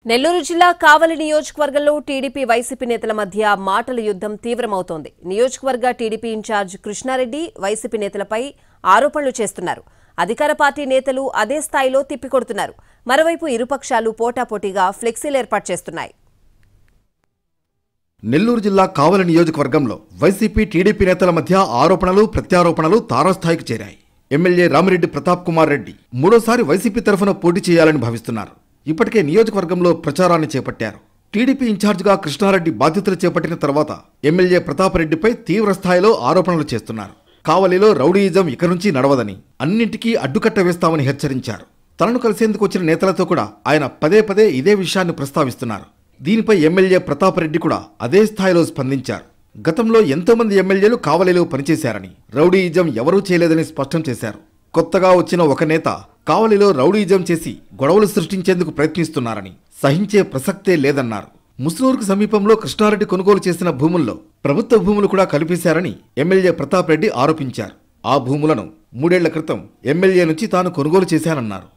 నెల్లూరు జిల్లా కావలి నియోజకవర్గంలో TDP YCP నేతల మధ్య మాటల యుద్ధం తీవ్రమవుతోంది. నియోజకవర్గ టీడీపీ ఇన్ఛార్జ్ కృష్ణారెడ్డి వైసీపీ నేతలపై ఆరోపణలు చేస్తున్నారు. అధికార పార్టీ నేతలు అదే స్థాయిలో తిప్పికొడుతున్నారు. మరోవైపు ఇరుపక్షాలు పోటాపోటీగా ఫ్లెక్సీలు ఏర్పాటు చేస్తున్నాయి. నెల్లూరు జిల్లా కావలి నియోజకవర్గంలో వైసీపీ టీడీపీ నేతల మధ్య ఆరోపణలు ప్రత్యారోపణలు తారాస్థాయికి చేరాయి. ఎమ్మెల్యే రామిరెడ్డి ప్రతాప్ కుమార్ రెడ్డి మూడోసారి వైసీపీ తరఫున పోటీ చేయాలని భావిస్తున్నారు. ఇప్పటికే నియోజకవర్గంలో ప్రచారాన్ని చేపట్టారు. టీడీపీ ఇన్ఛార్జిగా కృష్ణారెడ్డి బాధ్యతలు చేపట్టిన తర్వాత ఎమ్మెల్యే ప్రతాప్ రెడ్డిపై తీవ్ర స్థాయిలో ఆరోపణలు చేస్తున్నారు. కావలిలో రౌడీయిజం ఇక నుంచి నడవదని, అన్నింటికీ అడ్డుకట్ట వేస్తామని హెచ్చరించారు. తనను కలిసేందుకు వచ్చిన నేతలతో కూడా ఆయన పదే పదే ఇదే విషయాన్ని ప్రస్తావిస్తున్నారు. దీనిపై ఎమ్మెల్యే ప్రతాప్ రెడ్డి కూడా అదే స్థాయిలో స్పందించారు. గతంలో ఎంతో మంది ఎమ్మెల్యేలు కావలిలో పనిచేశారని, రౌడీయిజం ఎవరూ చేయలేదని స్పష్టం చేశారు. కొత్తగా వచ్చిన ఒక నేత కావలిలో రౌడీయిజం చేసి గొడవలు సృష్టించేందుకు ప్రయత్నిస్తున్నారని, సహించే ప్రసక్తే లేదన్నారు. ముస్నూరుకు సమీపంలో కృష్ణారెడ్డి కొనుగోలు చేసిన భూముల్లో ప్రభుత్వ భూములు కూడా కలిపేశారని ఎమ్మెల్యే ప్రతాప్ రెడ్డి ఆరోపించారు. ఆ భూములను 3 ఏళ్ల క్రితం ఎమ్మెల్యే నుంచి తాను కొనుగోలు చేశానన్నారు.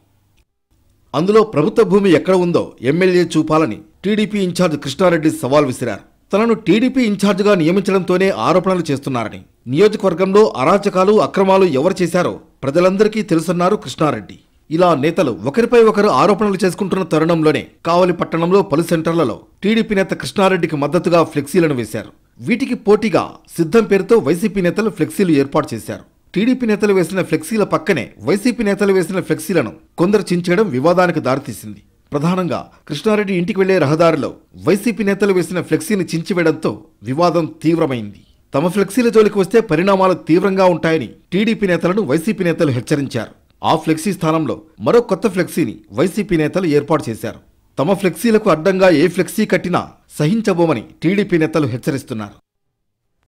అందులో ప్రభుత్వ భూమి ఎక్కడ ఉందో ఎమ్మెల్యే చూపాలని టీడీపీ ఇన్ఛార్జ్ కృష్ణారెడ్డి సవాల్ విసిరారు. తనను టీడీపీ ఇన్ఛార్జిగా నియమించడంతోనే ఆరోపణలు చేస్తున్నారని, నియోజకవర్గంలో అరాచకాలు అక్రమాలు ఎవరు చేశారో ప్రజలందరికీ తెలుసన్నారు కృష్ణారెడ్డి. ఇలా నేతలు ఒకరిపై ఒకరు ఆరోపణలు చేసుకుంటున్న తరుణంలోనే కావలి పట్టణంలో పలు సెంటర్లలో టీడీపీ నేత కృష్ణారెడ్డికి మద్దతుగా ఫ్లెక్సీలను వేశారు. వీటికి పోటీగా సిద్ధం పేరుతో వైసీపీ నేతలు ఫ్లెక్సీలు ఏర్పాటు చేశారు. టీడీపీ నేతలు వేసిన ఫ్లెక్సీల పక్కనే వైసీపీ నేతలు వేసిన ఫ్లెక్సీలను కొందరు చించేయడం వివాదానికి దారితీసింది. ప్రధానంగా కృష్ణారెడ్డి ఇంటికి వెళ్లే రహదారిలో వైసీపీ నేతలు వేసిన ఫ్లెక్సీని చించివేయడంతో వివాదం తీవ్రమైంది. తమ ఫ్లెక్సీల జోలికి వస్తే పరిణామాలు తీవ్రంగా ఉంటాయని టీడీపీ నేతలను వైసీపీ నేతలు హెచ్చరించారు. ఆ ఫ్లెక్సీ స్థానంలో మరో కొత్త ఫ్లెక్సీని వైసీపీ నేతలు ఏర్పాటు చేశారు. తమ ఫ్లెక్సీలకు అడ్డంగా ఏ ఫ్లెక్సీ కట్టినా సహించబోమని టీడీపీ నేతలు హెచ్చరిస్తున్నారు.